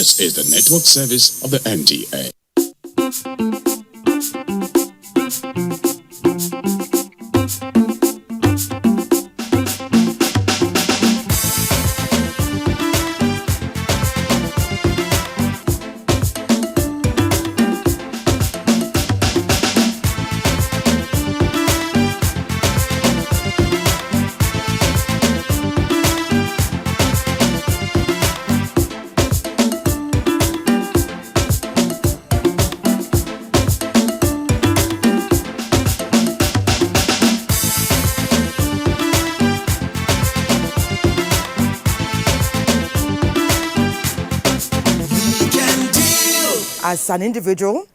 This is the network service of the NTA. As an individual,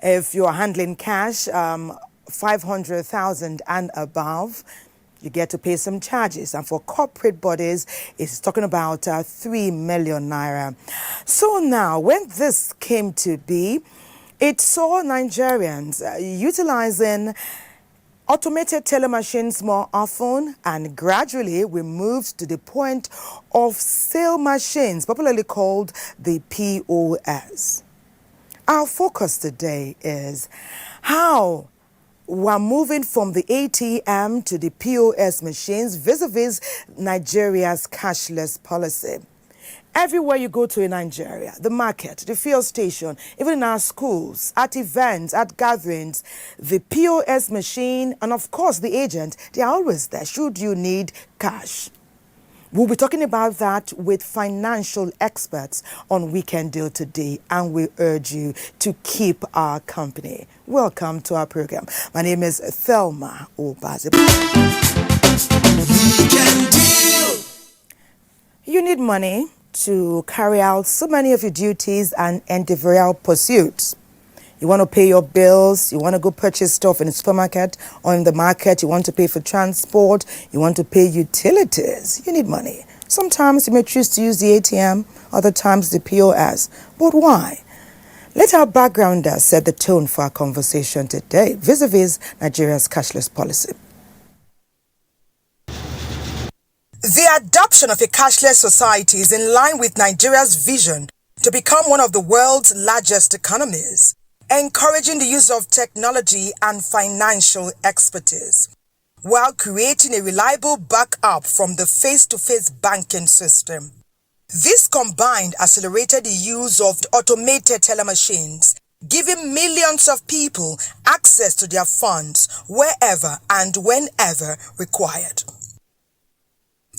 if you are handling cash, 500,000 and above, you get to pay some charges. And for corporate bodies, it's talking about 3 million naira. So now, when this came to be, it saw Nigerians utilizing automated teller machines more often, and gradually we moved to the point of sale machines, popularly called the PoS. Our focus today is how we're moving from the ATM to the PoS machines vis-a-vis Nigeria's cashless policy. Everywhere you go to in Nigeria, the market, the fuel station, even in our schools, at events, at gatherings, the PoS machine and of course the agent, they are always there should you need cash. We'll be talking about that with financial experts on Weekend Deal today, and we urge you to keep our company. Welcome to our program. My name is Thelma Obaze. Weekend Deal. You need money to carry out so many of your duties and endeavorial pursuits. You want to pay your bills, you want to go purchase stuff in the supermarket or in the market, you want to pay for transport, you want to pay utilities. You need money. Sometimes you may choose to use the ATM, other times the PoS. But why? Let our backgrounder set the tone for our conversation today vis-a-vis Nigeria's cashless policy. The adoption of a cashless society is in line with Nigeria's vision to become one of the world's largest economies, encouraging the use of technology and financial expertise, while creating a reliable backup from the face-to-face banking system. This combined accelerated the use of automated teller machines, giving millions of people access to their funds wherever and whenever required.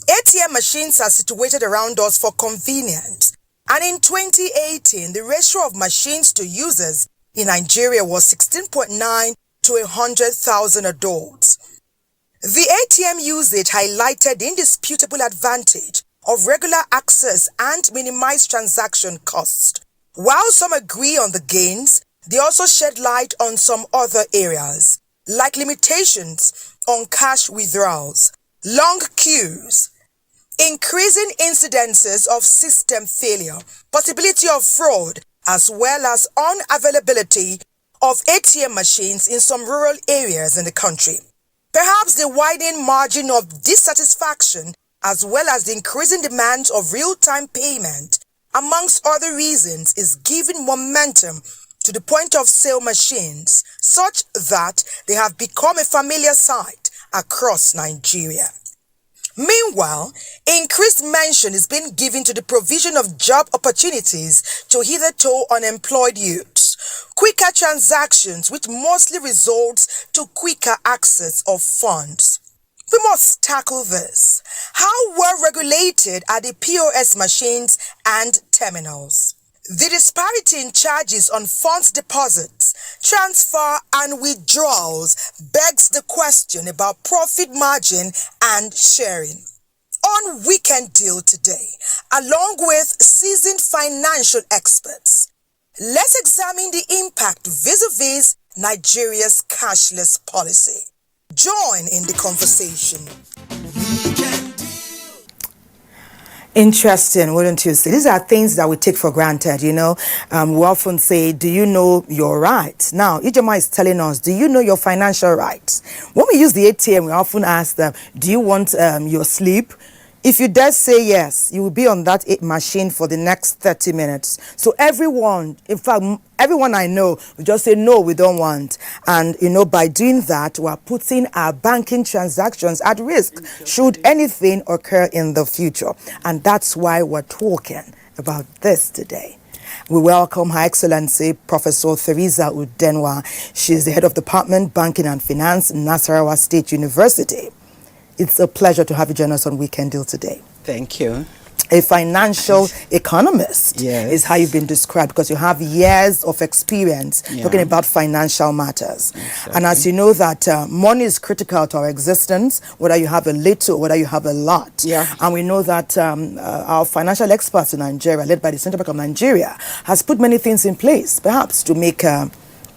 ATM machines are situated around us for convenience, and in 2018, the ratio of machines to users in Nigeria was 16.9 to 100,000 adults. The ATM usage highlighted the indisputable advantage of regular access and minimized transaction costs. While some agree on the gains, they also shed light on some other areas, like limitations on cash withdrawals, long queues, increasing incidences of system failure, possibility of fraud, as well as unavailability of ATM machines in some rural areas in the country. Perhaps the widening margin of dissatisfaction, as well as the increasing demands of real-time payment, amongst other reasons, is giving momentum to the point-of-sale machines, such that they have become a familiar sight across Nigeria. Meanwhile, increased mention is being given to the provision of job opportunities to hitherto unemployed youths, quicker transactions which mostly results to quicker access of funds. We must tackle this. How well regulated are the PoS machines and terminals? The disparity in charges on funds deposits, transfer and withdrawals begs the question about profit margin and sharing. On Weekend Deal today, along with seasoned financial experts, let's examine the impact vis-a-vis Nigeria's cashless policy. Join in the conversation. Interesting, wouldn't you say? These are things that we take for granted, you know. We often say, do you know your rights? Now, Ijoma is telling us, do you know your financial rights? When we use the ATM, we often ask them, do you want your slip? If you dare say yes, you will be on that machine for the next 30 minutes. So everyone, in fact, everyone I know will just say, no, we don't want. And, by doing that, we're putting our banking transactions at risk should anything occur in the future. And that's why we're talking about this today. We welcome Her Excellency Professor Theresa Udenwa. She's the head of Department Banking and Finance, Nasarawa State University. It's a pleasure to have you join us on Weekend Deal today. Thank you. A financial economist is how you've been described, because you have years of experience talking about financial matters. Exactly. And as you know that money is critical to our existence, whether you have a little, whether you have a lot. Yeah. And we know that our financial experts in Nigeria, led by the Central Bank of Nigeria, has put many things in place, perhaps to make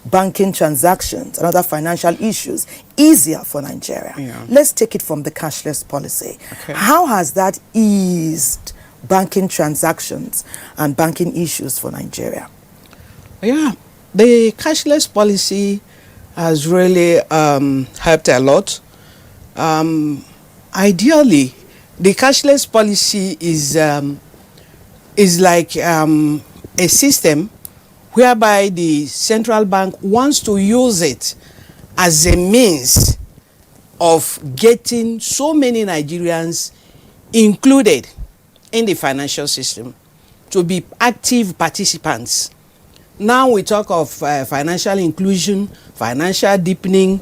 banking transactions and other financial issues easier for Nigeria. Yeah. Let's take it from the cashless policy. Okay. How has that eased banking transactions and banking issues for Nigeria? Yeah, the cashless policy has really helped a lot. Ideally, the cashless policy is like a system whereby the central bank wants to use it as a means of getting so many Nigerians included in the financial system to be active participants. Now we talk of financial inclusion, financial deepening,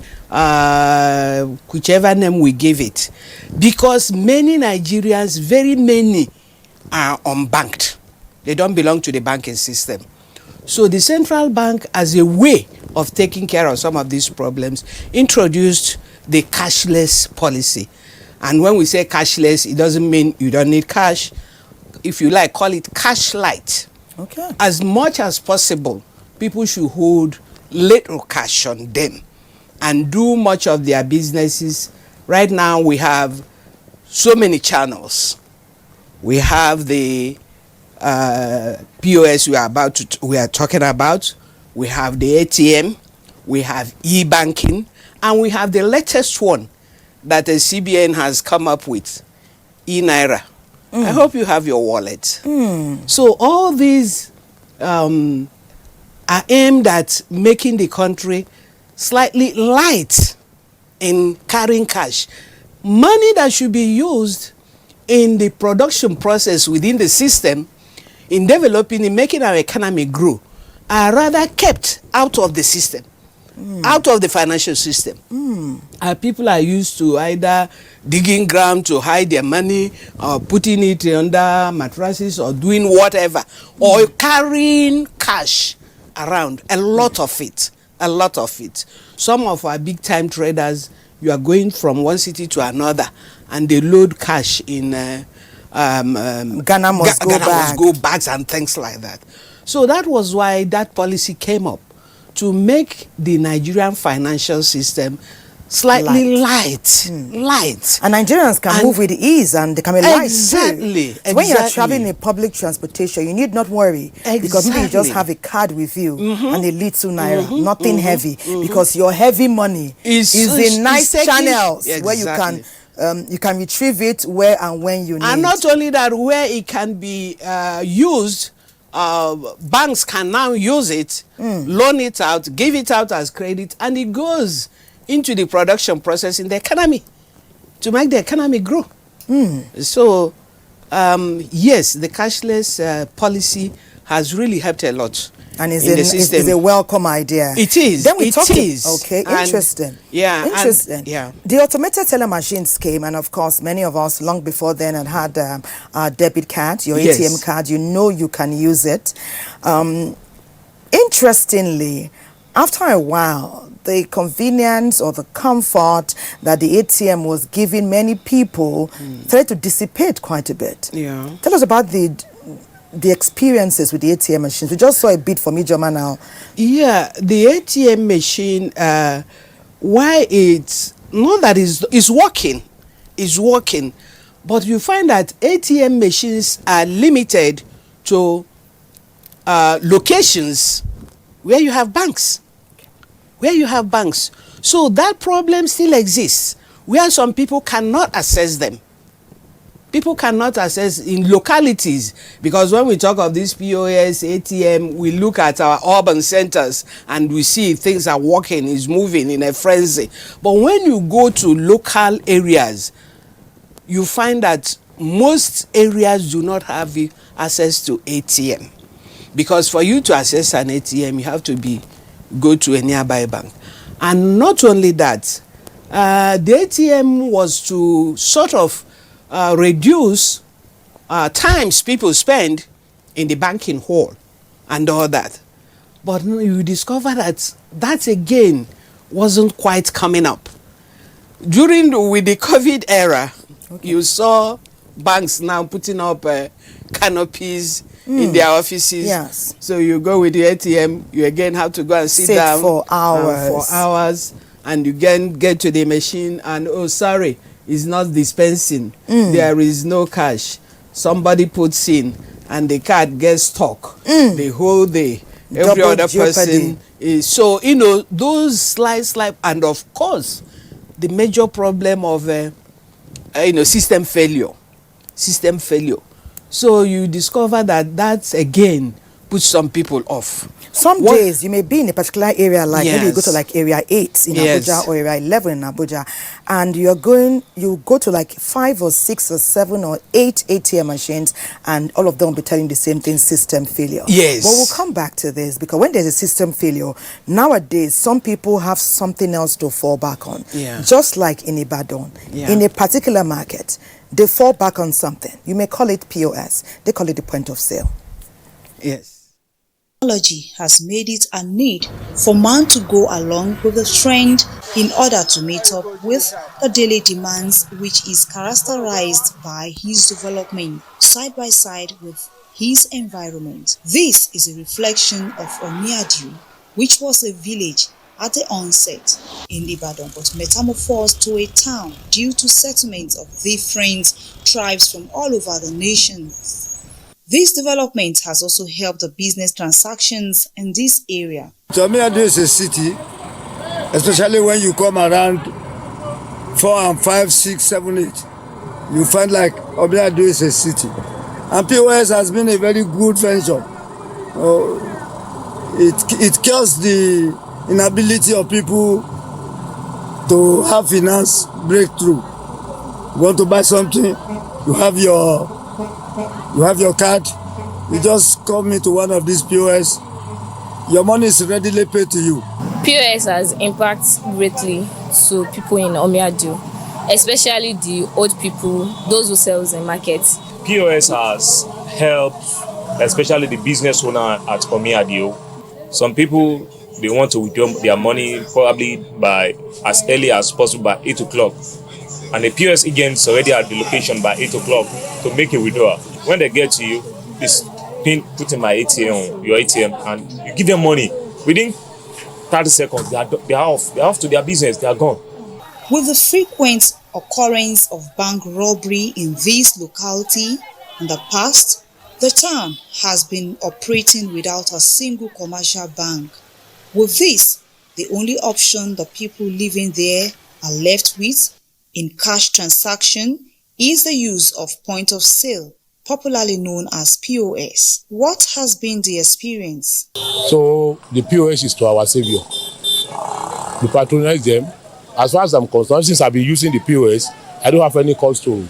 whichever name we give it, because many Nigerians, very many, are unbanked. They don't belong to the banking system. So the central bank, as a way of taking care of some of these problems, introduced the cashless policy. And when we say cashless, it doesn't mean you don't need cash. If you like, call it cash light. Okay. As much as possible, people should hold little cash on them and do much of their businesses. Right now, we have so many channels. We have the PoS we are talking about. We have the ATM. We have e-banking, and we have the latest one that the CBN has come up with, e-Naira. I hope you have your wallet. So all these are aimed at making the country slightly light in carrying cash. Money that should be used in the production process within the system, in developing, in making our economy grow, are rather kept out of the system, out of the financial system. People are used to either digging ground to hide their money, or putting it under mattresses, or doing whatever, or carrying cash around. A lot of it. Some of our big time traders, you are going from one city to another, and they load cash in Ghana must go bags and things like that. So that was why that policy came up, to make the Nigerian financial system slightly light. And Nigerians can move with ease, and they can be light. Exactly. So when you are traveling in public transportation, you need not worry, because maybe you just have a card with you and a little Naira, nothing heavy, because your heavy money is in nice channels where you can retrieve it where and when you need. And not only that, where it can be used, banks can now use it, loan it out, give it out as credit, and it goes into the production process in the economy to make the economy grow. So, yes, the cashless policy has really helped a lot. And it's a welcome idea. It is. Then we talked. Okay, interesting. Interesting. The automated teller machines came, and of course, many of us long before then had our debit card, your ATM card. You know you can use it. Interestingly, after a while, the convenience or the comfort that the ATM was giving many people started to dissipate quite a bit. Yeah. Tell us about the experiences with the ATM machines. We just saw a bit from Ijoma now. Yeah, the ATM machine, why it's not that it's working, but you find that ATM machines are limited to locations where you have banks. So that problem still exists, where some people cannot access them. people cannot access in localities, because when we talk of this POS, ATM, we look at our urban centers and we see things are working, is moving in a frenzy. But when you go to local areas, you find that most areas do not have access to ATM, because for you to access an ATM, you have to go to a nearby bank. And not only that, the ATM was to sort of reduce times people spend in the banking hall and all that. But you discover that again wasn't quite coming up. With the COVID era, you saw banks now putting up canopies in their offices. Yes. So you go with the ATM, you again have to go and sit down for hours. And you get to the machine and, oh, sorry, it's not dispensing. There is no cash. Somebody puts in and the card gets stuck the whole day. Every Double other person jeopardy. is. So, those slight, and of course, the major problem of, system failure. So you discover that again puts some people off. Some days you may be in a particular area, like maybe you go to like area 8 in Abuja or area 11 in Abuja, and you go to like 5 or 6 or 7 or 8 ATM machines, and all of them will be telling the same thing: system failure. Yes. But we'll come back to this, because when there's a system failure, nowadays some people have something else to fall back on. Yeah. Just like in Ibadan, Yeah. in a particular market, they fall back on something. You may call it POS. They call it the point of sale. Yes. Technology has made it a need for man to go along with the trend in order to meet up with the daily demands, which is characterized by his development side by side with his environment. This is a reflection of Omiadio, which was a village at the onset in Ibadan, but metamorphosed to a town due to settlements of different tribes from all over the nation. This development has also helped the business transactions in this area. Omiadio is a city, especially when you come around 4 and 5, 6, 7, 8. You find like Omiadio is a city. And POS has been a very good venture. It kills the inability of people to have finance breakthrough. You want to buy something, you have your card, you just come into one of these POS, your money is readily paid to you. POS has impacted greatly to people in Omiadio, especially the old people, those who sell in markets. POS has helped, especially the business owner at Omiadio. Some people, they want to withdraw their money probably by as early as possible by 8 o'clock. And the POS agents already at the location by 8 o'clock to make a withdrawal. When they get to you, this put in my ATM, your ATM, and you give them money. Within 30 seconds, they are off. They are off to their business. They are gone. With the frequent occurrence of bank robbery in this locality in the past, the town has been operating without a single commercial bank. With this, the only option the people living there are left with in cash transaction is the use of point of sale, popularly known as POS. What has been the experience? So the POS is to our savior. We patronize them. As far as I'm concerned, since I've been using the POS, I don't have any cause to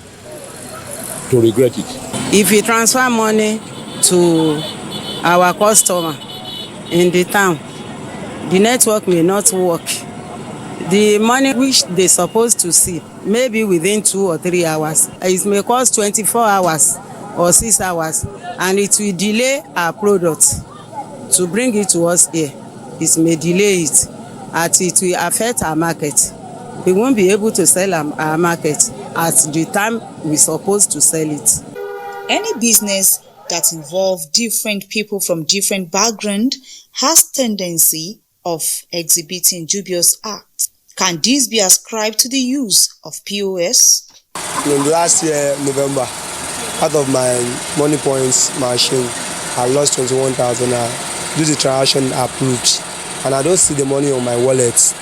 regret it. If you transfer money to our customer in the town, the network may not work. The money which they're supposed to see, maybe within 2 or 3 hours, it may cost 24 hours or 6 hours, and it will delay our product to bring it to us here. It may delay it, and it will affect our market. We won't be able to sell our market at the time we're supposed to sell it. Any business that involves different people from different background has tendency of exhibiting dubious acts. Can this be ascribed to the use of POS? In last year, November, part of my money points machine, I lost 21,000 due to the transaction approved, and I don't see the money on my wallet.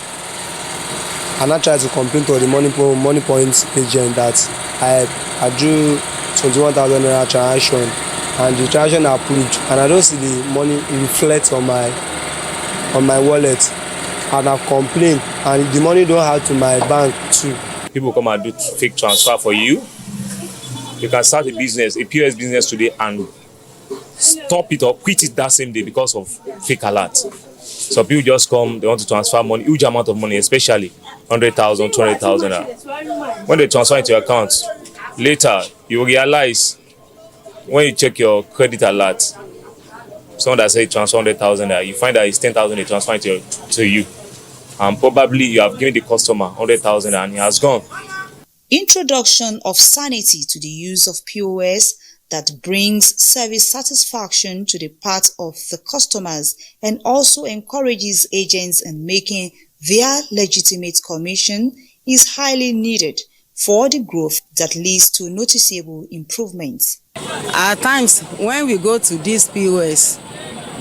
And I tried to complain to the money points agent that I drew 21,000 naira transaction, and the transaction approved, and I don't see the money reflect on my wallet, and I complain, and the money don't add to my bank too. People come and do fake transfer for you. You can start a business, a POS business today, and stop it or quit it that same day because of fake alerts. So people just come, they want to transfer money, huge amount of money, especially 100,000, 200,000. When they transfer into your account, later you will realize when you check your credit alert, someone that says transfer 100,000, you find that it's 10,000 they transfer to you, and probably you have given the customer 100,000 and he has gone. Introduction of sanity to the use of POS that brings service satisfaction to the part of the customers and also encourages agents in making their legitimate commission is highly needed for the growth that leads to noticeable improvements. At times, when we go to this POS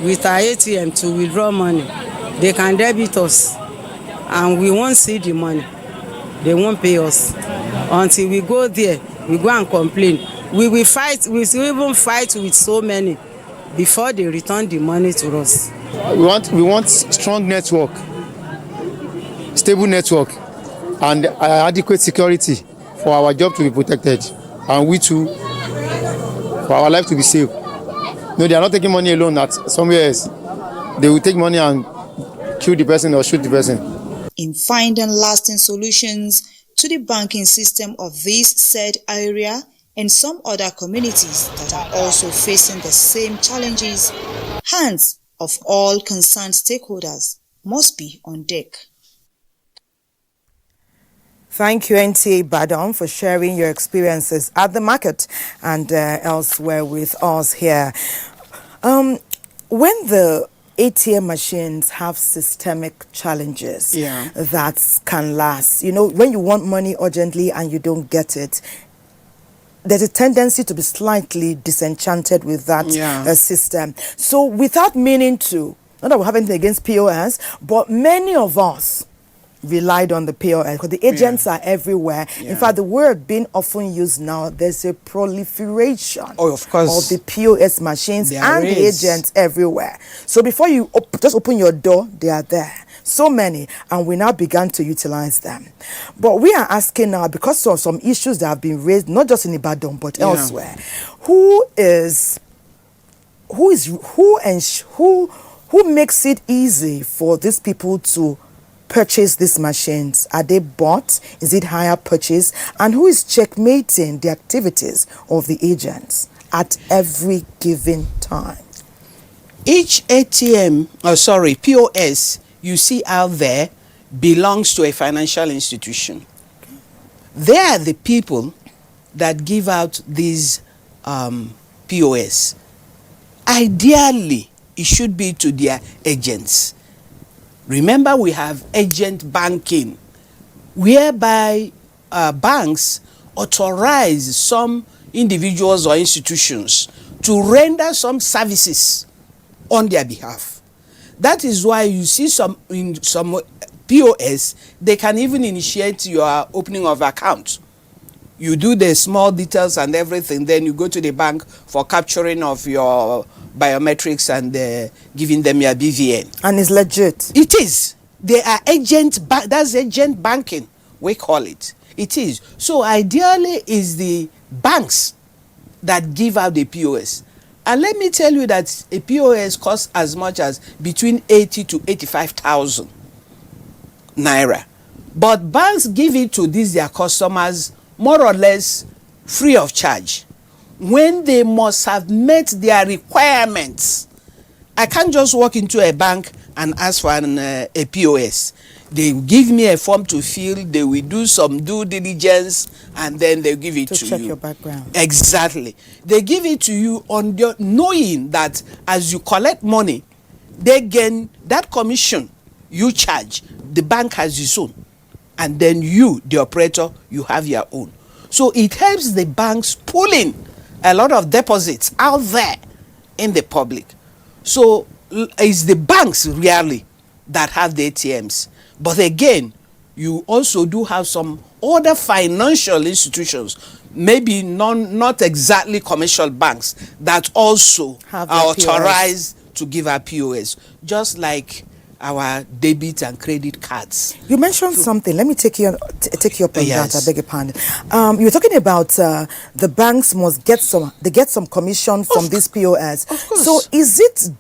with our ATM to withdraw money, they can debit us and we won't see the money. They won't pay us. Until we go there, we go and complain. We will fight, we will even fight with so many before they return the money to us. We want strong network, stable network, and adequate security for our job to be protected, and we too, for our life to be safe. No, they are not taking money alone at somewhere else. They will take money and kill the person or shoot the person. In finding lasting solutions to the banking system of this said area and some other communities that are also facing the same challenges, hands of all concerned stakeholders must be on deck. Thank you, NTA Badon, for sharing your experiences at the market and elsewhere with us here. When the ATM machines have systemic challenges that can last, when you want money urgently and you don't get it, there's a tendency to be slightly disenchanted with that system. So without meaning to, not that we have anything against POS, but many of us relied on the POS because the agents are everywhere. In fact, the word being often used now, there's a proliferation of course of the POS machines and the agents everywhere. So before you just open your door, they are there. So many, and we now began to utilize them. But we are asking now, because of some issues that have been raised, not just in Ibadan but elsewhere, who makes it easy for these people to purchase these machines? Are they bought? Is it hire purchase? And who is checkmating the activities of the agents at every given time? Each POS you see out there belongs to a financial institution. They are the people that give out these POS. Ideally, it should be to their agents. Remember, we have agent banking, whereby banks authorize some individuals or institutions to render some services on their behalf. That is why you see in some POS, they can even initiate your opening of account. You do the small details and everything, then you go to the bank for capturing of your biometrics and giving them your BVN. And it's legit. It is. They are that's agent banking, we call it. It is. So ideally is the banks that give out the POS. And let me tell you that a POS costs as much as between 80 to 85,000 naira. But banks give it to their customers more or less free of charge, when they must have met their requirements. I can't just walk into a bank and ask for a POS. They give me a form to fill, they will do some due diligence, and then they give it to you. To check your background. Exactly. They give it to you on knowing that as you collect money, they gain that commission you charge. The bank has its own. And then you, the operator, you have your own. So it helps the banks pulling a lot of deposits out there in the public. So it's the banks really that have the ATMs. But again, you also do have some other financial institutions, maybe not exactly commercial banks that also Have are their authorized to give our POS, just like our debit and credit cards. You mentioned something. Let me take you up on that. I beg your pardon. You were talking about the banks must get some commission from this POS. Of course. So is it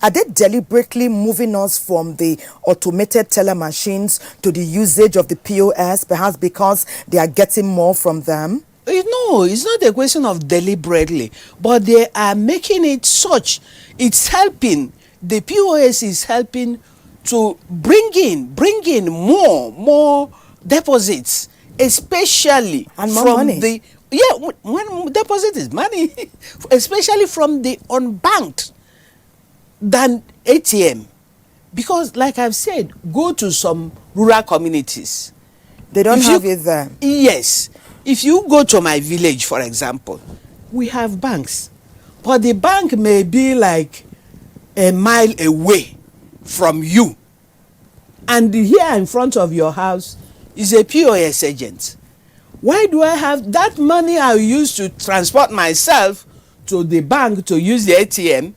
are they deliberately moving us from the automated teller machines to the usage of the POS, perhaps because they are getting more from them? No, it's not a question of deliberately, but they are making it such. It's helping. The POS is helping to bring in more deposits, especially and more from money. when deposit is money, especially from the unbanked than ATM, because like I've said, go to some rural communities. They don't have it there. Yes. If you go to my village, for example, we have banks, but the bank may be like a mile away from you, and here in front of your house is a POS agent. Why do I have that money I use to transport myself to the bank to use the ATM?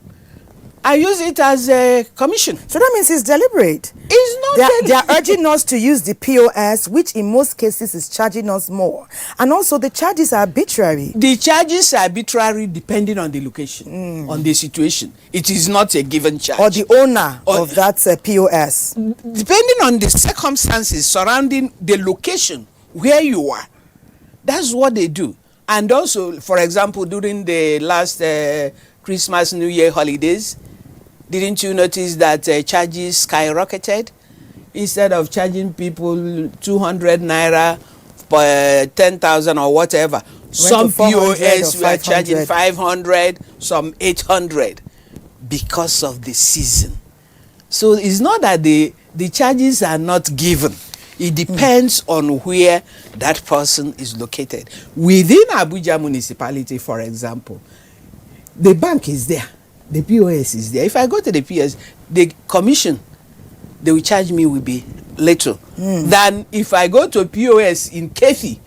I use it as a commission. So that means it's deliberate. It's not They are urging us to use the POS, which in most cases is charging us more. And also the charges are arbitrary. The charges are arbitrary depending on the location, on the situation. It is not a given charge. Or the owner of that POS. Depending on the circumstances surrounding the location where you are. That's what they do. And also, for example, during the last Christmas, New Year holidays, didn't you notice that charges skyrocketed? Instead of charging people 200 naira per 10,000 or whatever, some POS were charging 500, some 800 because of the season. So it's not that the charges are not given. It depends on where that person is located. Within Abuja municipality, for example, the bank is there. The POS is there. If I go to the POS, the commission they will charge me will be little than if I go to POS in Kefi,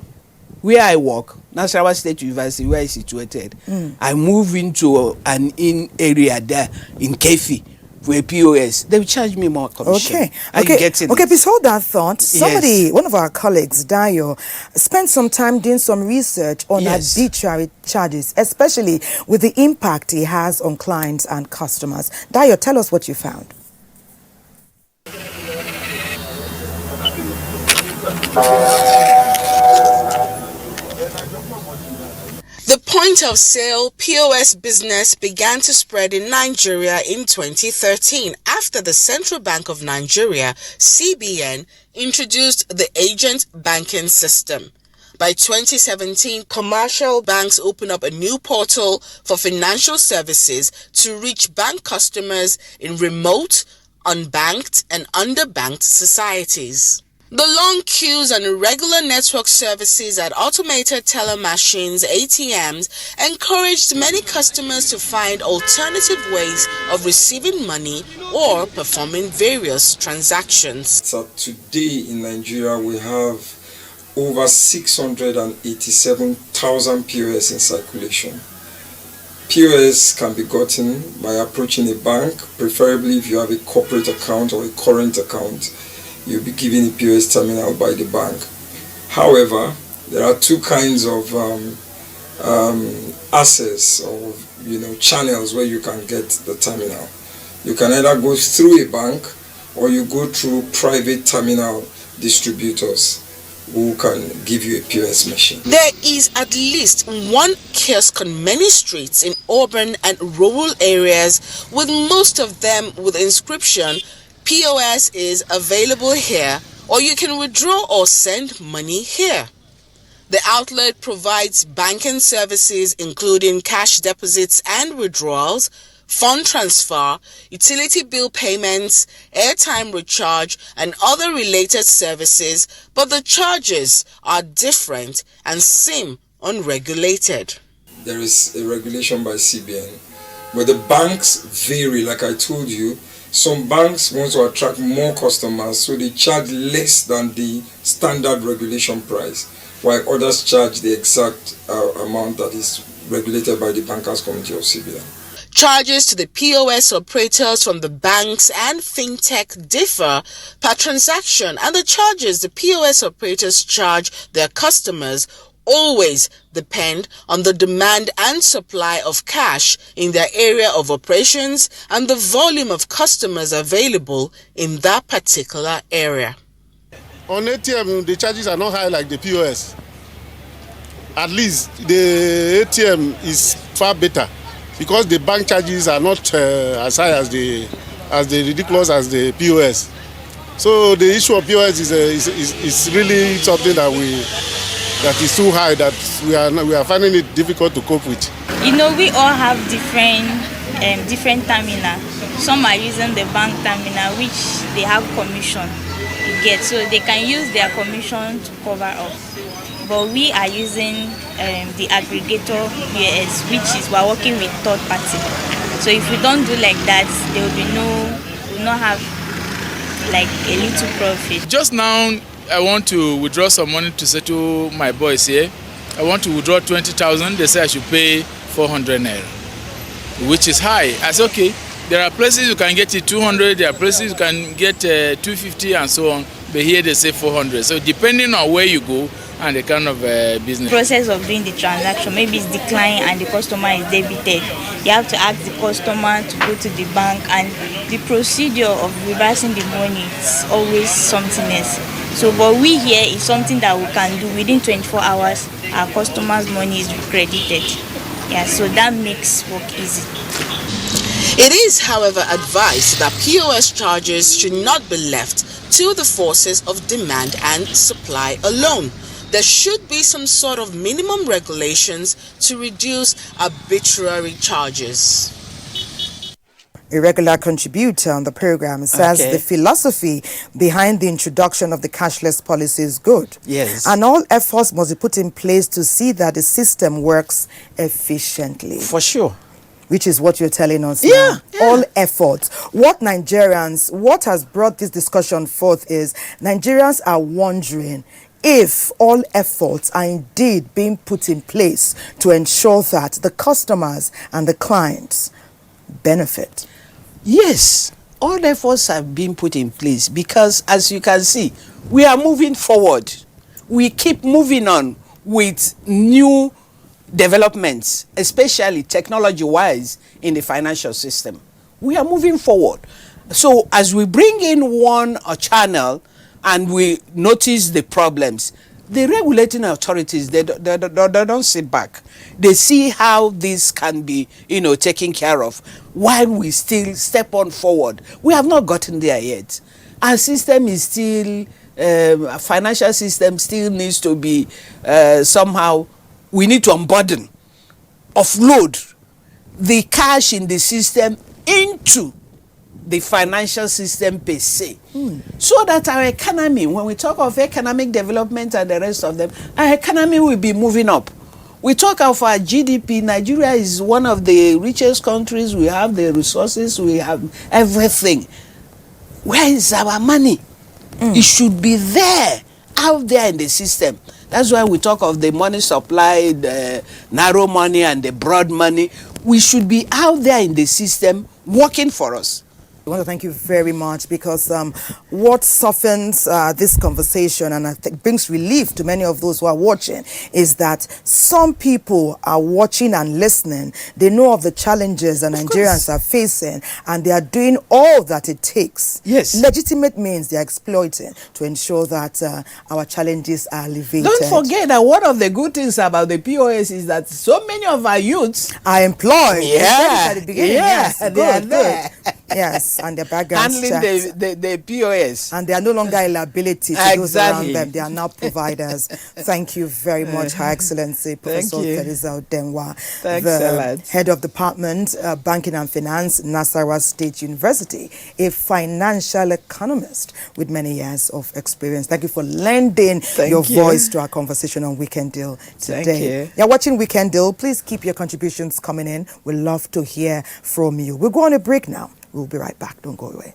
where I work, Nasarawa State University, where it's situated. I move into an in area there in Kefi, where POS, they will charge me more commission. Okay, please hold that thought. Somebody, one of our colleagues, Dayo, spent some time doing some research on arbitrary charges, especially with the impact it has on clients and customers. Dayo, tell us what you found. The point of sale POS business began to spread in Nigeria in 2013 after the Central Bank of Nigeria, CBN, introduced the agent banking system. By 2017, commercial banks opened up a new portal for financial services to reach bank customers in remote, unbanked, and underbanked societies. The long queues and irregular network services at automated teller machines, ATMs, encouraged many customers to find alternative ways of receiving money or performing various transactions. So today in Nigeria, we have over 687,000 POS in circulation. POS can be gotten by approaching a bank, preferably if you have a corporate account or a current account. You'll be given a POS terminal by the bank. However, there are two kinds of access or channels where you can get the terminal. You can either go through a bank or you go through private terminal distributors who can give you a POS machine. There is at least one kiosk on many streets in urban and rural areas, with most of them with the inscription, POS is available here, or you can withdraw or send money here. The outlet provides banking services including cash deposits and withdrawals, fund transfer, utility bill payments, airtime recharge, and other related services, but the charges are different and seem unregulated. There is a regulation by CBN, but the banks vary, like I told you. Some banks want to attract more customers, so they charge less than the standard regulation price. while others charge the exact amount that is regulated by the Bankers Committee of CBN. Charges to the POS operators from the banks and fintech differ per transaction, and the charges the POS operators charge their customers always depend on the demand and supply of cash in their area of operations and the volume of customers available in that particular area. On ATM, the charges are not high like the POS. At least the ATM is far better, because the bank charges are not as high as the ridiculous as the POS. So the issue of POS is really something that is too high, that we are finding it difficult to cope with. You know, we all have different terminal. Some are using the bank terminal, which they have commission to get, so they can use their commission to cover up. But we are using the aggregator POS, which is we're working with third party. So if we don't do like that, there will not have like a little profit. Just now, I want to withdraw some money to settle my boys here. I want to withdraw 20,000. They say I should pay 400 naira, which is high. I said, okay, there are places you can get it 200, there are places you can get 250 and so on. But here they say 400. So depending on where you go and the kind of business. Process of doing the transaction, maybe it's declined and the customer is debited. You have to ask the customer to go to the bank, and the procedure of reversing the money is always something else. So what we hear is something that we can do within 24 hours. Our customers' money is credited. Yeah, so that makes work easy. It is, however, advised that POS charges should not be left to the forces of demand and supply alone. There should be some sort of minimum regulations to reduce arbitrary charges. A regular contributor on the program says the philosophy behind the introduction of the cashless policy is good. Yes. And all efforts must be put in place to see that the system works efficiently. For sure. Which is what you're telling us now. All efforts. What has brought this discussion forth is Nigerians are wondering if all efforts are indeed being put in place to ensure that the customers and the clients benefit. Yes, all efforts have been put in place, because as you can see, we are moving forward. We keep moving on with new developments, especially technology-wise in the financial system. We are moving forward. So as we bring in one channel and we notice the problems, the regulating authorities, they don't sit back. They see how this can be, taken care of while we still step on forward. We have not gotten there yet. Our system is still, financial system still needs to be somehow, we need to unburden, offload the cash in the system into the financial system per se, so that our economy, when we talk of economic development and the rest of them, our economy will be moving up. We talk of our GDP. Nigeria is one of the richest countries. We have the resources, we have everything. Where is our money? It should be there, out there in the system. That's why we talk of the money supply, the narrow money and the broad money. We should be out there in the system working for us. I want to thank you very much, because what softens this conversation and I think brings relief to many of those who are watching is that some people are watching and listening. They know of the challenges that Nigerians are facing, and they are doing all that it takes. Yes. Legitimate means they are exploiting to ensure that our challenges are alleviated. Don't forget that one of the good things about the POS is that so many of our youths are employed. Yeah. At the beginning. Yeah, Yes. they are there. Yes, and their background handling the POS. And they are no longer a liability to those around them. They are now providers. Thank you very much, Her Excellency, Professor Teresa Odenwa, the Head of Department, Banking and Finance, Nasarawa State University, a financial economist with many years of experience. Thank you for lending your voice to our conversation on Weekend Deal today. Thank you. You're watching Weekend Deal. Please keep your contributions coming in. We'd love to hear from you. We'll go on a break now. We'll be right back. Don't go away.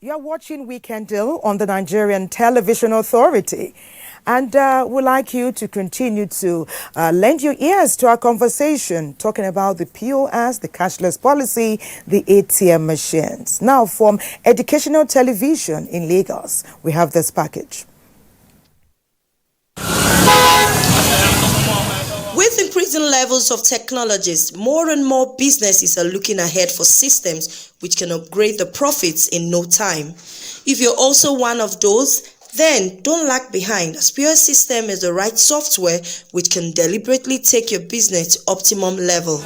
You're You're watching Weekend Deal on the Nigerian Television Authority. And we'd like you to continue to lend your ears to our conversation, talking about the PoS, the cashless policy, the ATM machines. Now, from Educational Television in Lagos, we have this package. With increasing levels of technologies, more and more businesses are looking ahead for systems which can upgrade the profits in no time. If you're also one of those, then don't lag behind, as PoS system is the right software which can deliberately take your business to optimum level.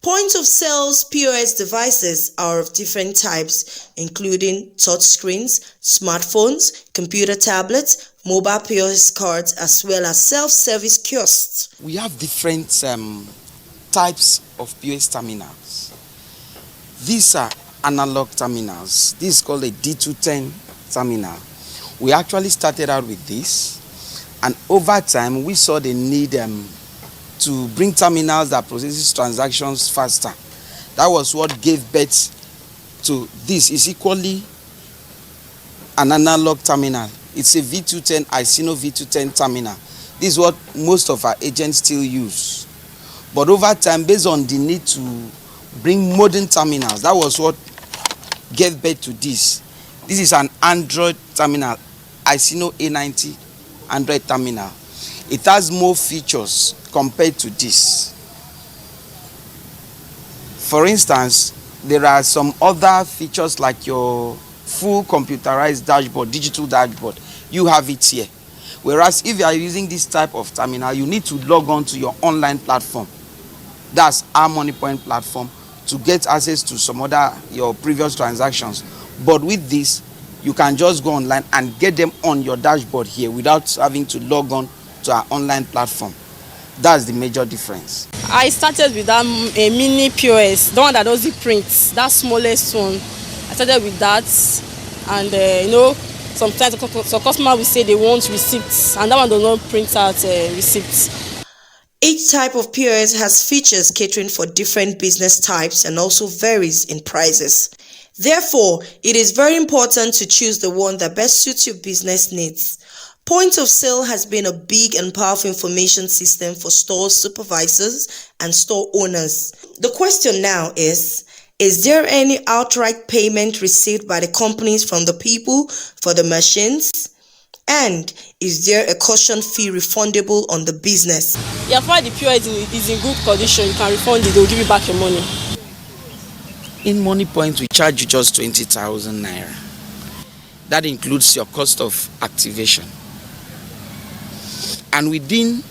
Point of sales PoS devices are of different types, including touch screens, smartphones, computer tablets, mobile PoS cards, as well as self-service kiosks. We have different types of PoS terminals. These are analog terminals. This is called a D210 terminal. We actually started out with this, and over time we saw the need to bring terminals that processes transactions faster. That was what gave birth to this. It's equally an analog terminal. It's a V210, Isino V210 terminal. This is what most of our agents still use. But over time, based on the need to bring modern terminals, that was what gave birth to this. This is an Android terminal, Isino A90 Android terminal. It has more features compared to this. For instance, there are some other features like your full computerized dashboard, digital dashboard. You have it here. Whereas if you are using this type of terminal, you need to log on to your online platform. That's our MoneyPoint platform, to get access to some other your previous transactions. But with this, you can just go online and get them on your dashboard here without having to log on to our online platform. That's the major difference. I started with that a mini PoS, the one that does the prints, that smallest one. I started with that, and sometimes some customers will say they want receipts, and that one does not print out receipts. Each type of PoS has features catering for different business types and also varies in prices. Therefore, it is very important to choose the one that best suits your business needs. Point of sale has been a big and powerful information system for store supervisors and store owners. The question now is there any outright payment received by the companies from the people for the machines? And is there a caution fee refundable on the business? Yeah, if the PoS is in good condition, you can refund it, they'll give you back your money. In MoneyPoint, we charge you just 20,000 naira. That includes your cost of activation. And within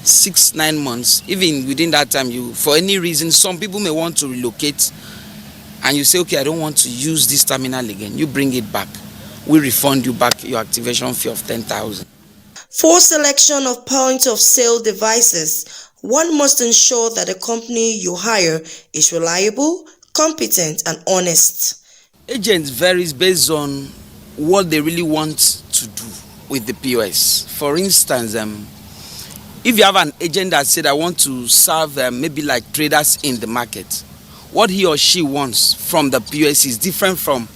6-9 months, even within that time, for any reason, some people may want to relocate, and you say, okay, I don't want to use this terminal again. You bring it back. We refund you back your activation fee of 10,000. For selection of point of sale devices, one must ensure that the company you hire is reliable, competent, and honest. Agents varies based on what they really want to do with the PoS. For instance, if you have an agent that said, I want to serve maybe like traders in the market, what he or she wants from the PoS is different from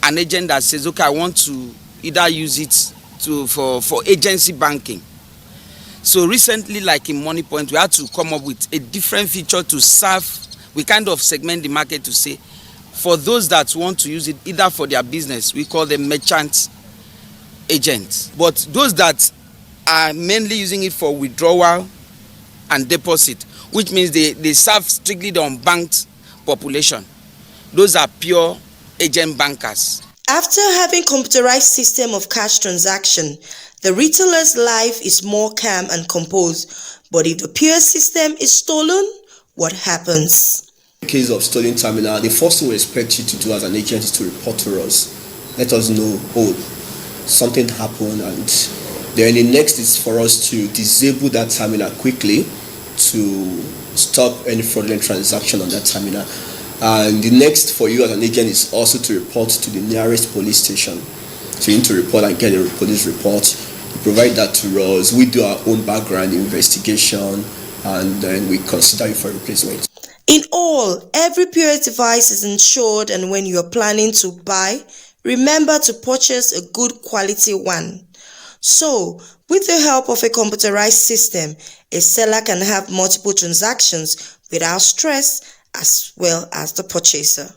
an agent that says, okay, I want to either use it for agency banking. So recently, like in MoneyPoint, we had to come up with a different feature to serve. We kind of segment the market to say, for those that want to use it either for their business, we call them merchant agents. But those that are mainly using it for withdrawal and deposit, which means they serve strictly the unbanked population, those are pure agent bankers. After having computerized system of cash transaction, the retailer's life is more calm and composed. But if the PoS system is stolen, what happens? In case of stolen terminal, the first thing we expect you to do as an agent is to report to us. Let us know, oh, something happened, and then the next is for us to disable that terminal quickly to stop any fraudulent transaction on that terminal. And the next for you as an agent is also to report to the nearest police station. So you need to report and get a police report. You provide that to us. We do our own background investigation, and then we consider you for replacement. In all, every POS device is insured, and when you are planning to buy, remember to purchase a good quality one. So, with the help of a computerized system, a seller can have multiple transactions without stress, as well as the purchaser.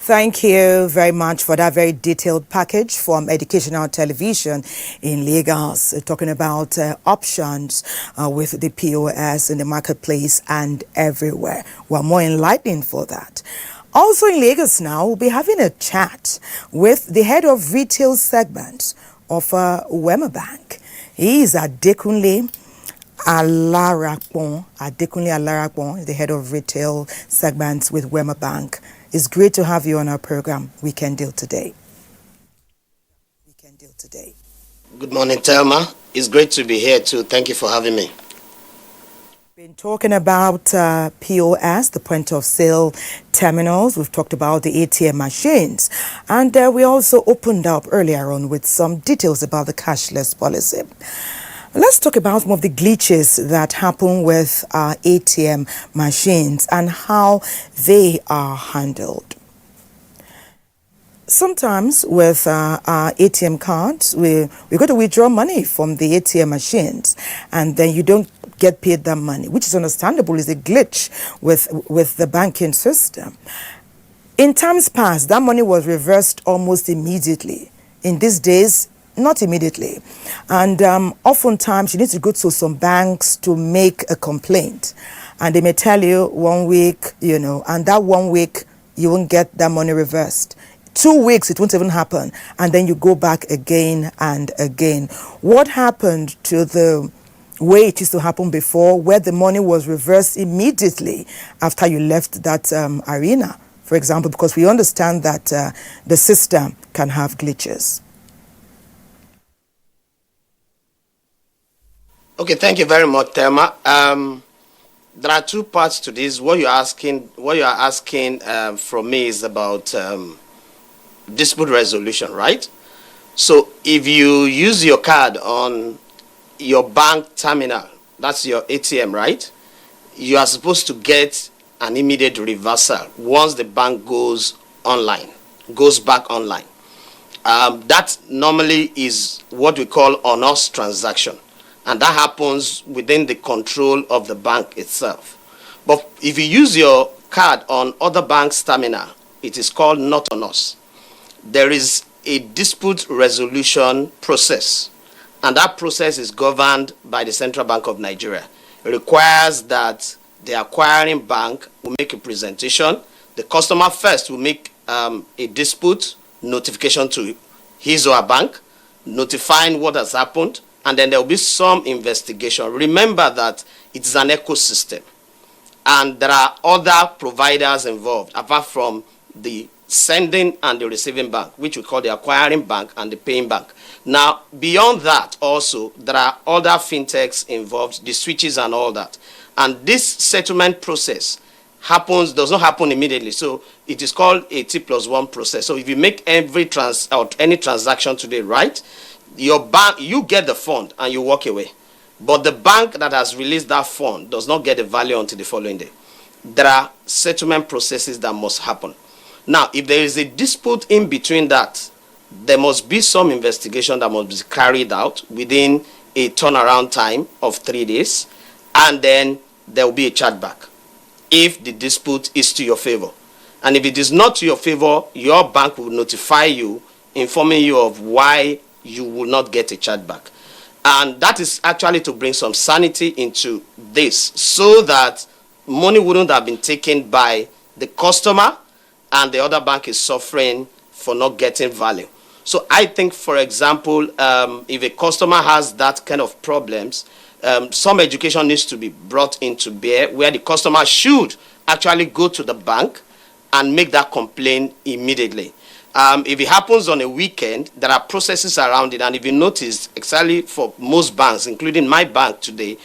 Thank you very much for that very detailed package from Educational Television in Lagos, talking about options with the POS in the marketplace and everywhere. We're more enlightening for that. Also in Lagos now, we'll be having a chat with the head of retail segment of Wema Bank. He is Adekunle Alarapon. Adekunle Alarapon is the head of retail segments with Wema Bank. It's great to have you on our program, Weekend Deal Today. Good morning, Thelma. It's great to be here too. Thank you for having me. Been talking about POS, the point of sale terminals. We've talked about the ATM machines. And we also opened up earlier on with some details about the cashless policy. Let's talk about some of the glitches that happen with ATM machines and how they are handled. Sometimes with our ATM cards, we go to withdraw money from the ATM machines, and then you don't get paid that money, which is understandable. Is a glitch with the banking system. In times past, that money was reversed almost immediately. In these days, not immediately. And oftentimes you need to go to some banks to make a complaint. And they may tell you 1 week, and that 1 week you won't get that money reversed. 2 weeks, it won't even happen. And then you go back again and again. What happened to the way it used to happen before, where the money was reversed immediately after you left that arena, for example, because we understand that the system can have glitches? Okay, thank you very much, Thelma. There are two parts to this. What you are asking from me is about dispute resolution, right? So if you use your card on your bank terminal, that's your ATM, right? You are supposed to get an immediate reversal once the bank goes back online. That normally is what we call on-us transaction. And that happens within the control of the bank itself. But if you use your card on other banks' terminal, it is called not on us. There is a dispute resolution process, and that process is governed by the Central Bank of Nigeria. It requires that the acquiring bank will make a presentation. The customer first will make a dispute notification to his or her bank, notifying what has happened, and then there will be some investigation. Remember that it is an ecosystem, and there are other providers involved apart from the sending and the receiving bank, which we call the acquiring bank and the paying bank. Now, beyond that also, there are other fintechs involved, the switches and all that. And this settlement process does not happen immediately. So it is called a T+1 process. So if you make any transaction today, right, your bank, you get the fund and you walk away. But the bank that has released that fund does not get the value until the following day. There are settlement processes that must happen. Now, if there is a dispute in between that, there must be some investigation that must be carried out within a turnaround time of 3 days, and then there will be a chargeback if the dispute is to your favor. And if it is not to your favor, your bank will notify you, informing you of why you will not get a chargeback. And that is actually to bring some sanity into this, so that money wouldn't have been taken by the customer and the other bank is suffering for not getting value. So I think, for example, if a customer has that kind of problems, some education needs to be brought into bear, where the customer should actually go to the bank and make that complaint immediately. If it happens on a weekend, there are processes around it. And if you notice, exactly for most banks, including my bank today,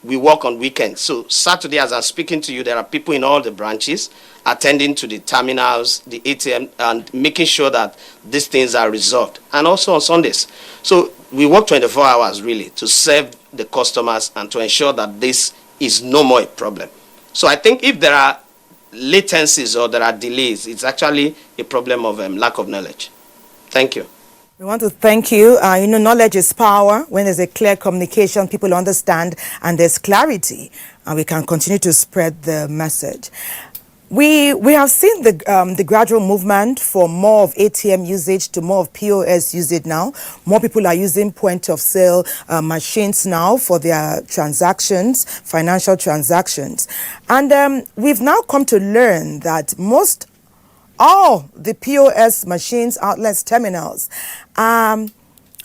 we work on weekends. So Saturday, as I'm speaking to you, there are people in all the branches attending to the terminals, the ATM, and making sure that these things are resolved. And also on Sundays. So we work 24 hours, really, to serve the customers and to ensure that this is no more a problem. So I think if there are latencies or there are delays, it's actually a problem of lack of knowledge. Thank you. We want to thank you. Knowledge is power. When there's a clear communication, people understand and there's clarity, and we can continue to spread the message. We have seen the gradual movement for more of ATM usage to more of POS usage now. More people are using point of sale machines now for their transactions, financial transactions. And we've now come to learn that all the POS machines, outlets, terminals are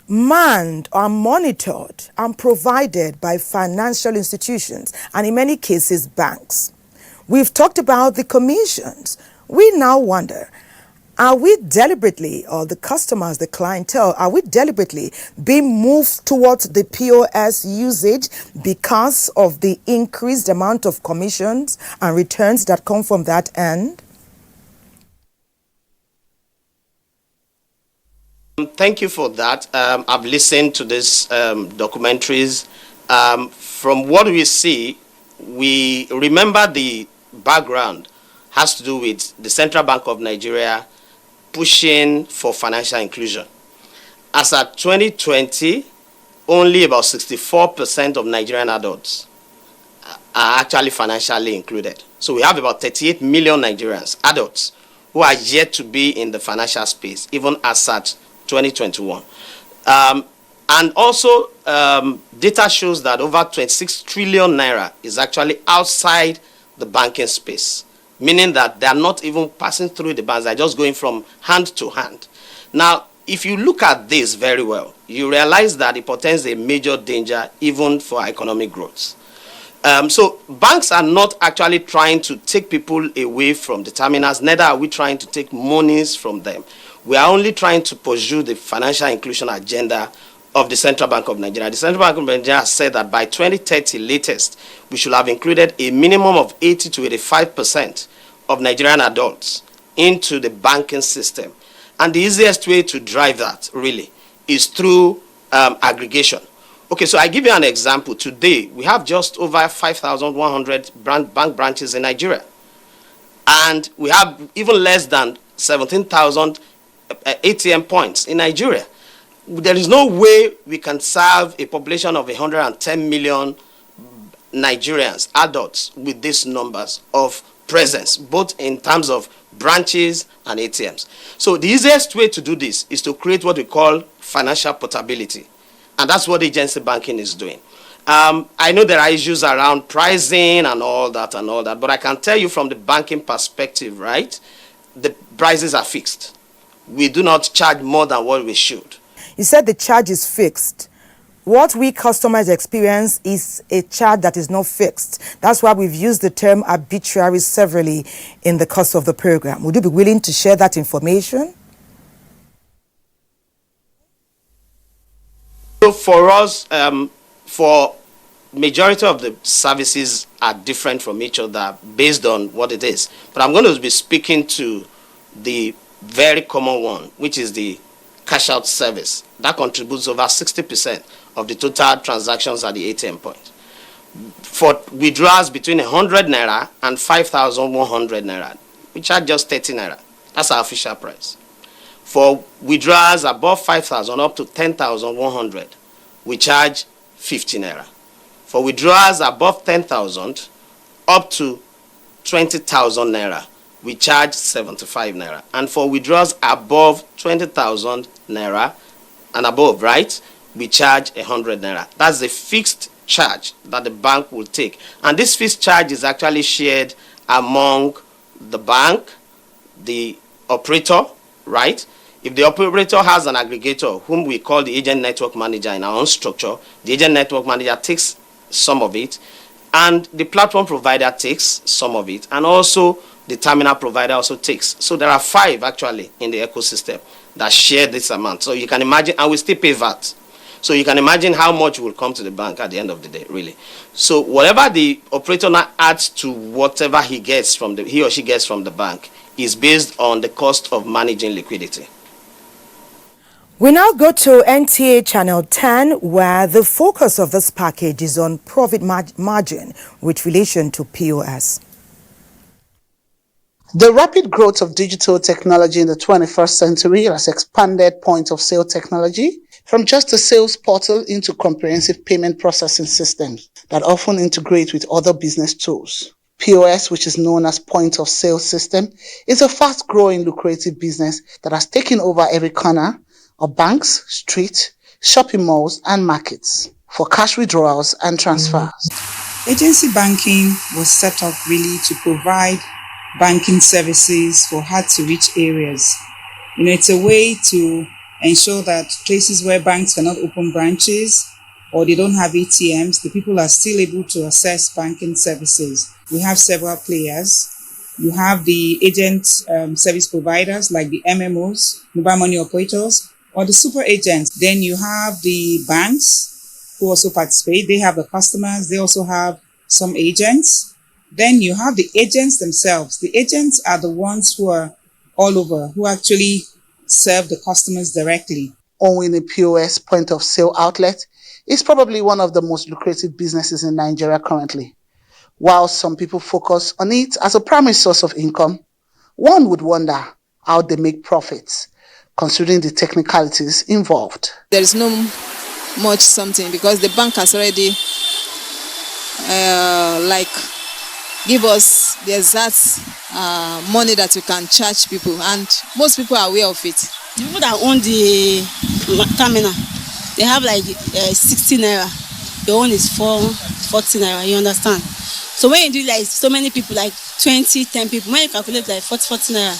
manned or monitored and provided by financial institutions and in many cases banks. We've talked about the commissions. We now wonder, are we deliberately, or the customers, the clientele, are we deliberately being moved towards the POS usage because of the increased amount of commissions and returns that come from that end? Thank you for that. I've listened to these documentaries. From what we see, we remember the background has to do with the Central Bank of Nigeria pushing for financial inclusion. As at 2020, only about 64% of Nigerian adults are actually financially included. So we have about 38 million Nigerians, adults, who are yet to be in the financial space, even as at 2021. And also, data shows that over 26 trillion naira is actually outside the banking space, meaning that they are not even passing through the banks, they're just going from hand to hand. Now, if you look at this very well, you realize that it portends a major danger even for economic growth. So banks are not actually trying to take people away from the terminals, neither are we trying to take monies from them. We are only trying to pursue the financial inclusion agenda of the Central Bank of Nigeria. The Central Bank of Nigeria has said that by 2030 latest, we should have included a minimum of 80 to 85% of Nigerian adults into the banking system. And the easiest way to drive that, really, is through aggregation. Okay, so I give you an example. Today, we have just over 5,100 bank branches in Nigeria. And we have even less than 17,000 ATM points in Nigeria. There is no way we can serve a population of 110 million Nigerians, adults, with these numbers of presence, both in terms of branches and ATMs. So the easiest way to do this is to create what we call financial portability. And that's what agency banking is doing. I know there are issues around pricing and all that, but I can tell you from the banking perspective, right, the prices are fixed. We do not charge more than what we should. You said the charge is fixed. What we customers experience is a charge that is not fixed. That's why we've used the term arbitrary severally in the course of the program. Would you be willing to share that information? So for us, for majority of the services are different from each other based on what it is. But I'm going to be speaking to the very common one, which is the cash out service. That contributes over 60% of the total transactions at the ATM point. For withdrawals between 100 naira and 5,100 naira, we charge just 30 naira. That's our official price. For withdrawals above 5,000 up to 10,100, we charge 50 naira. For withdrawals above 10,000 up to 20,000 naira, we charge 75 naira. And for withdrawals above 20,000 naira and above, right, we charge 100 naira. That's the fixed charge that the bank will take. And this fixed charge is actually shared among the bank, the operator, right? If the operator has an aggregator, whom we call the agent network manager in our own structure, the agent network manager takes some of it, and the platform provider takes some of it, and also the terminal provider also takes. So there are 5 actually in the ecosystem that share this amount. So you can imagine, and we still pay VAT. So you can imagine how much will come to the bank at the end of the day, really. So whatever the operator now adds to whatever he or she gets from the bank is based on the cost of managing liquidity. We now go to NTA Channel 10, where the focus of this package is on profit margin with relation to POS. The rapid growth of digital technology in the 21st century has expanded point-of-sale technology from just a sales portal into comprehensive payment processing systems that often integrate with other business tools. POS, which is known as point-of-sale system, is a fast-growing, lucrative business that has taken over every corner of banks, streets, shopping malls, and markets for cash withdrawals and transfers. Agency banking was set up really to provide banking services for hard-to-reach areas. It's a way to ensure that places where banks cannot open branches or they don't have ATMs, the people are still able to access banking services. We have several players. You have the agent service providers like the MMOs, mobile money operators, or the super agents. Then you have the banks who also participate. They have the customers. They also have some agents. Then you have the agents themselves. The agents are the ones who are all over, who actually serve the customers directly. Owning a POS point-of-sale outlet is probably one of the most lucrative businesses in Nigeria currently. While some people focus on it as a primary source of income, one would wonder how they make profits, considering the technicalities involved. There is no much something because the bank has already give us the exact money that we can charge people, and most people are aware of it. The people that own the terminal, they have like 60 naira. The own is 40 naira, you understand? So when you do like so many people, like 20, 10 people, when you calculate like 40 naira,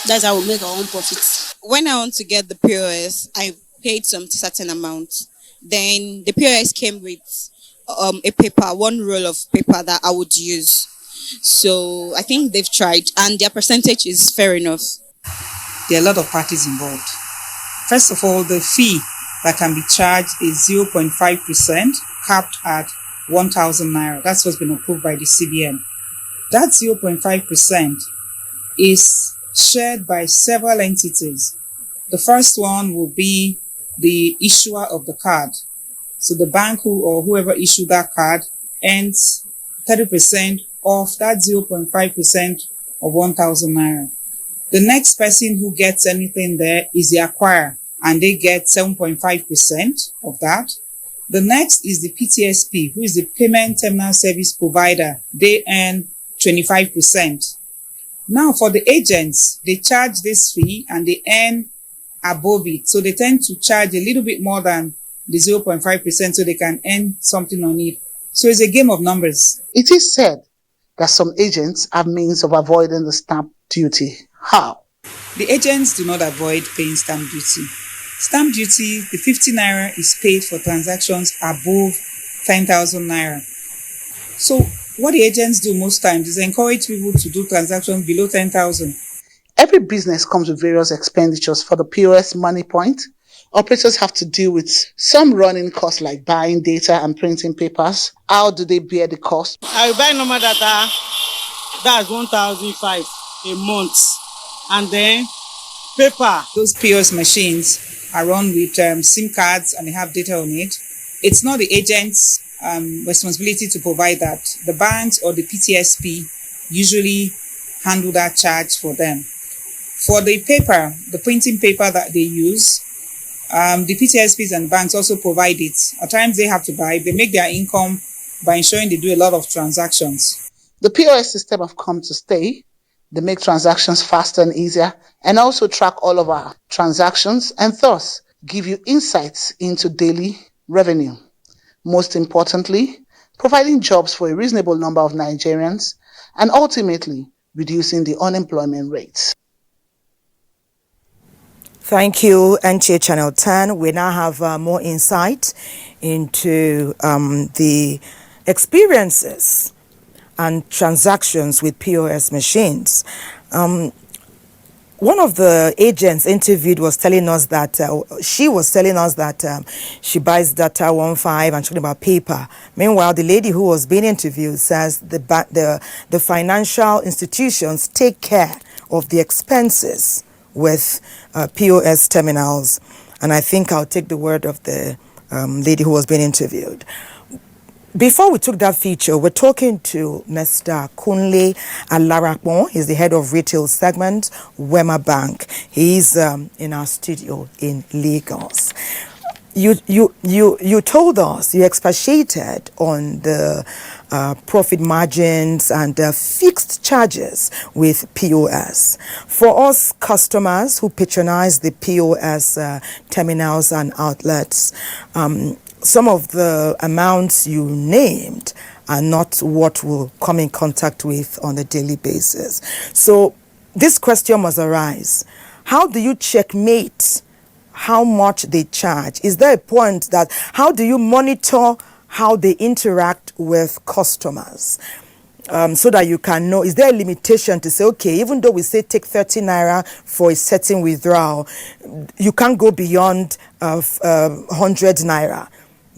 that's how we make our own profits. When I want to get the POS, I paid some certain amount. Then the POS came with a paper, one roll of paper that I would use. So I think they've tried and their percentage is fair enough. There are a lot of parties involved. First of all, the fee that can be charged is 0.5%, capped at 1,000 naira. That's what's been approved by the CBN. That 0.5% is shared by several entities. The first one will be the issuer of the card. So the bank or whoever issued that card earns 30% of that 0.5% of 1,000 naira. The next person who gets anything there is the acquirer, and they get 7.5% of that. The next is the PTSP, who is the Payment Terminal Service Provider. They earn 25%. Now for the agents, they charge this fee and they earn above it. So they tend to charge a little bit more than the 0.5% so they can earn something on it. So it's a game of numbers. It is said that some agents have means of avoiding the stamp duty. How? The agents do not avoid paying stamp duty. Stamp duty, the 50 naira is paid for transactions above 10,000 naira. So what the agents do most times is encourage people to do transactions below 10,000. Every business comes with various expenditures. For the POS money point, operators have to deal with some running costs like buying data and printing papers. How do they bear the cost? I buy normal data, that's 1,500 a month. And then paper. Those POS machines are run with SIM cards and they have data on it. It's not the agent's responsibility to provide that. The banks or the PTSP usually handle that charge for them. For the paper, the printing paper that they use, the PTSPs and banks also provide it. At times they have to buy. They make their income by ensuring they do a lot of transactions. The POS system have come to stay. They make transactions faster and easier and also track all of our transactions and thus give you insights into daily revenue. Most importantly, providing jobs for a reasonable number of Nigerians and ultimately reducing the unemployment rates. Thank you, NTA Channel 10. We now have more insight into the experiences and transactions with POS machines. One of the agents interviewed was telling us that she buys data 1.5 and talking about paper. Meanwhile, the lady who was being interviewed says the financial institutions take care of the expenses with POS terminals. And I think I'll take the word of the lady who was being interviewed. Before we took that feature, we're talking to Mr. Kunle Alarakpon. He's the head of retail segment, Wema Bank. He's in our studio in Lagos. You told us, you expatiated on the profit margins and fixed charges with POS. For us customers who patronize the POS terminals and outlets, some of the amounts you named are not what we'll come in contact with on a daily basis. So this question must arise. How do you checkmate how much they charge? Is there a point that, how do you monitor how they interact with customers? So that you can know, is there a limitation to say, okay, even though we say take 30 naira for a certain withdrawal, you can't go beyond 100 naira,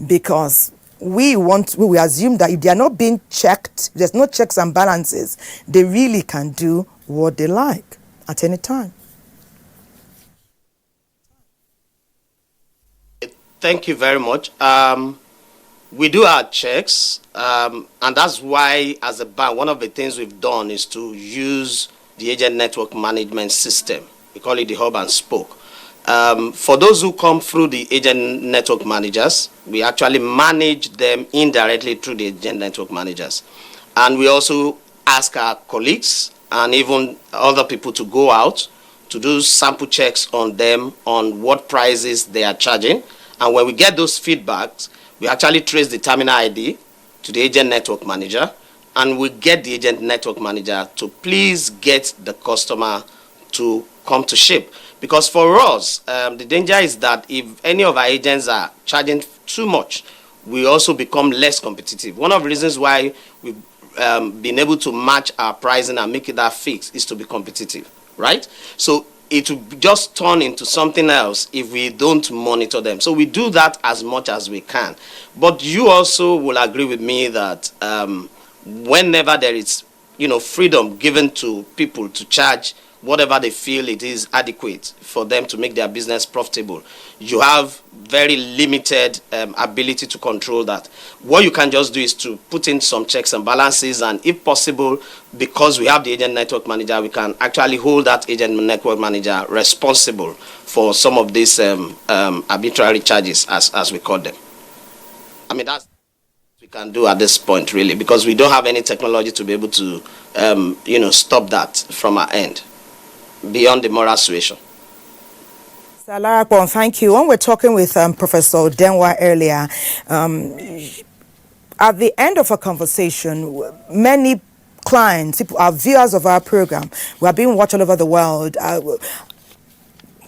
because we assume that if they are not being checked, there's no checks and balances, they really can do what they like at any time. Thank you very much. We do our checks, and that's why, as a bank, one of the things we've done is to use the agent network management system. We call it the hub and spoke. For those who come through the agent network managers, we actually manage them indirectly through the agent network managers. And we also ask our colleagues and even other people to go out to do sample checks on them on what prices they are charging. And when we get those feedbacks, we actually trace the terminal ID to the agent network manager, and we get the agent network manager to please get the customer to come to ship. Because for us, the danger is that if any of our agents are charging too much, we also become less competitive. One of the reasons why we've been able to match our pricing and make it that fixed is to be competitive, right? So it will just turn into something else if we don't monitor them. So we do that as much as we can. But you also will agree with me that whenever there is, freedom given to people to charge whatever they feel it is adequate for them to make their business profitable, you have very limited ability to control that. What you can just do is to put in some checks and balances, and if possible, because we have the agent network manager, we can actually hold that agent network manager responsible for some of these arbitrary charges, as we call them. I mean, that's what we can do at this point, really, because we don't have any technology to be able to stop that from our end beyond the moral suasion. Alarakpon, thank you. When we're talking with Professor Denwa earlier, at the end of a conversation, many clients, people, our viewers of our program, who are being watched all over the world,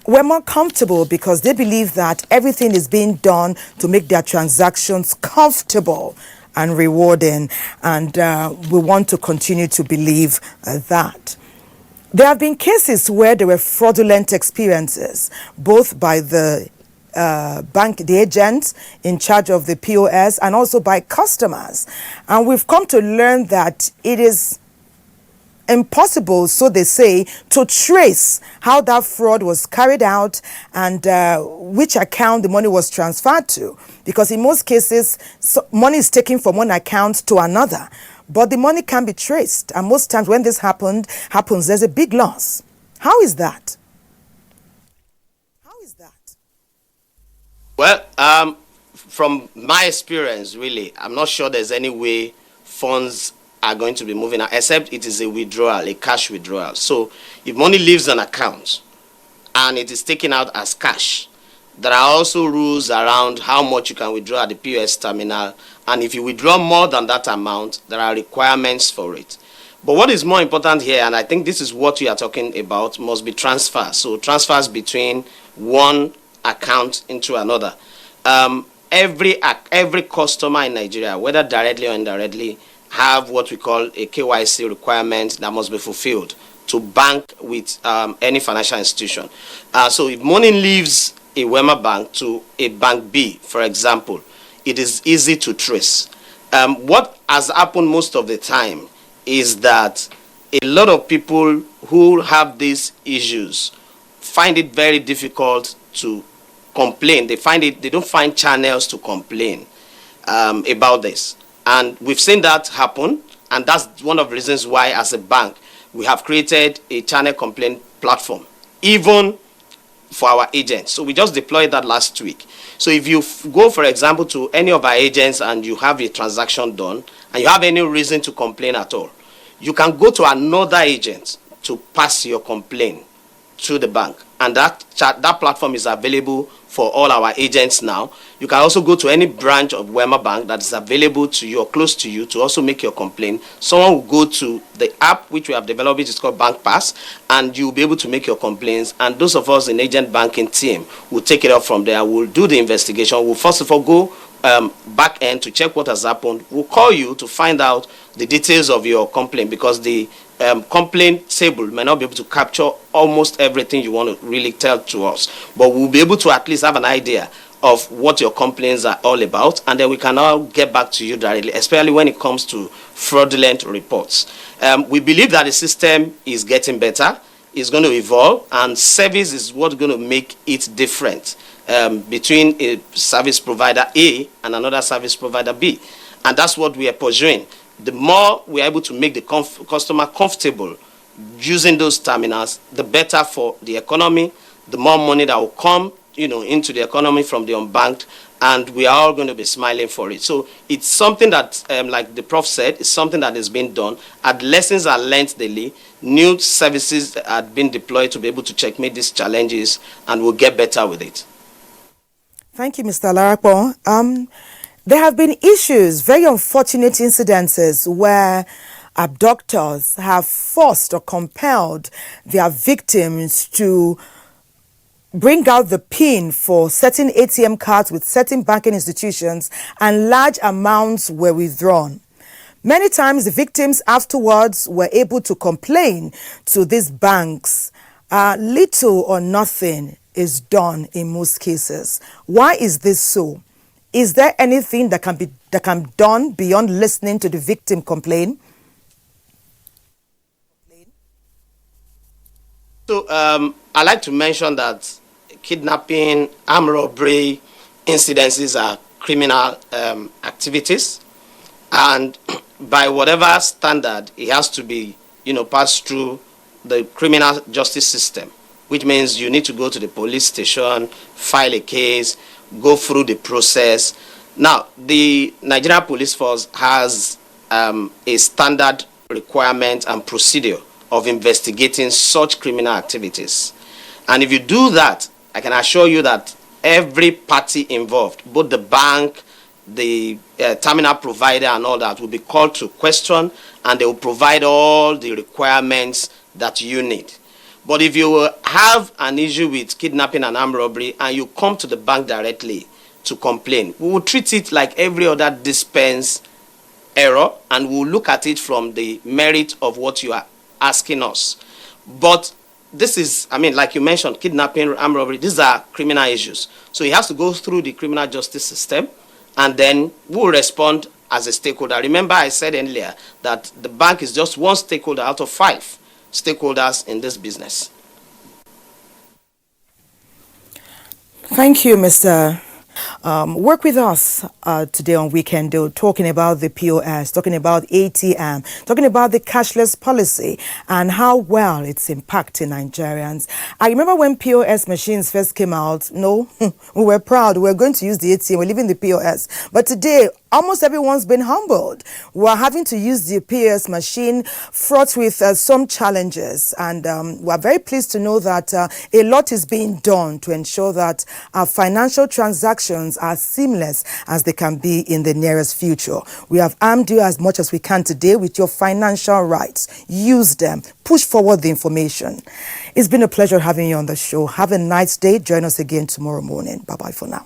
we're more comfortable because they believe that everything is being done to make their transactions comfortable and rewarding, and we want to continue to believe that. There have been cases where there were fraudulent experiences, both by the the agents in charge of the POS, and also by customers. And we've come to learn that it is impossible, so they say, to trace how that fraud was carried out and which account the money was transferred to. Because in most cases, money is taken from one account to another. But the money can be traced, and most times when this happens, there's a big loss. How is that? Well, from my experience, really, I'm not sure there's any way funds are going to be moving out, except it is a withdrawal, a cash withdrawal. So if money leaves an account and it is taken out as cash, there are also rules around how much you can withdraw at the POS terminal. And if you withdraw more than that amount, there are requirements for it. But what is more important here, and I think this is what we are talking about, must be transfers. So transfers between one account into another. Every customer in Nigeria, whether directly or indirectly, have what we call a KYC requirement that must be fulfilled to bank with any financial institution. So if money leaves a Wema bank to a bank B, for example, it is easy to trace. What has happened most of the time is that a lot of people who have these issues find it very difficult to complain. They don't find channels to complain about this. And we've seen that happen, and that's one of the reasons why, as a bank, we have created a channel complaint platform, even for our agents. So we just deployed that last week. So if you go, for example, to any of our agents and you have a transaction done and you have any reason to complain at all, you can go to another agent to pass your complaint to the bank, and that platform is available for all our agents now. You can also go to any branch of Wema Bank that is available to you or close to you to also make your complaint. Someone will go to the app which we have developed, which is called Bank Pass, and you'll be able to make your complaints. And those of us in agent banking team will take it up from there. We'll do the investigation. We'll first of all go back end to check what has happened. We'll call you to find out the details of your complaint, because the complaint table may not be able to capture almost everything you want to really tell to us, but we'll be able to at least have an idea of what your complaints are all about, and then we can all get back to you directly, especially when it comes to fraudulent reports. We believe that the system is getting better, it's going to evolve, and service is what's going to make it different between a service provider A and another service provider B, and that's what we are pursuing. The more we are able to make the customer comfortable using those terminals, the better for the economy, the more money that will come, into the economy from the unbanked, and we are all going to be smiling for it. So it's something that, like the Prof said, it's something that is being done. Lessons are learned daily. New services are being deployed to be able to checkmate these challenges, and we'll get better with it. Thank you, Mr. Larapo. There have been issues, very unfortunate incidences where abductors have forced or compelled their victims to bring out the PIN for certain ATM cards with certain banking institutions, and large amounts were withdrawn. Many times the victims afterwards were able to complain to these banks. Little or nothing is done in most cases. Why is this so? Is there anything that can be done beyond listening to the victim complain? So I like to mention that kidnapping, armed robbery incidences are criminal activities, and by whatever standard, it has to be, passed through the criminal justice system, which means you need to go to the police station, file a case, go through the process. Now, the Nigerian Police Force has a standard requirement and procedure of investigating such criminal activities. And if you do that, I can assure you that every party involved, both the bank, the terminal provider and all that, will be called to question, and they will provide all the requirements that you need. But if you have an issue with kidnapping and armed robbery and you come to the bank directly to complain, we will treat it like every other dispense error, and we'll look at it from the merit of what you are asking us. But this is, like you mentioned, kidnapping, armed robbery, these are criminal issues. So it has to go through the criminal justice system, and then we'll respond as a stakeholder. Remember, I said earlier that the bank is just one stakeholder out of 5 stakeholders in this business. Thank you, Mr. Work with us today on Weekend Deal, talking about the POS, talking about ATM, talking about the cashless policy and how well it's impacting Nigerians. I remember when POS machines first came out, we were proud. We were going to use the ATM, we're leaving the POS. But today, almost everyone's been humbled. We're having to use the POS machine, fraught with some challenges. And we're very pleased to know that a lot is being done to ensure that our financial transactions are seamless as they can be in the nearest future. We have armed you as much as we can today with your financial rights. Use them. Push forward the information. It's been a pleasure having you on the show. Have a nice day. Join us again tomorrow morning. Bye-bye for now.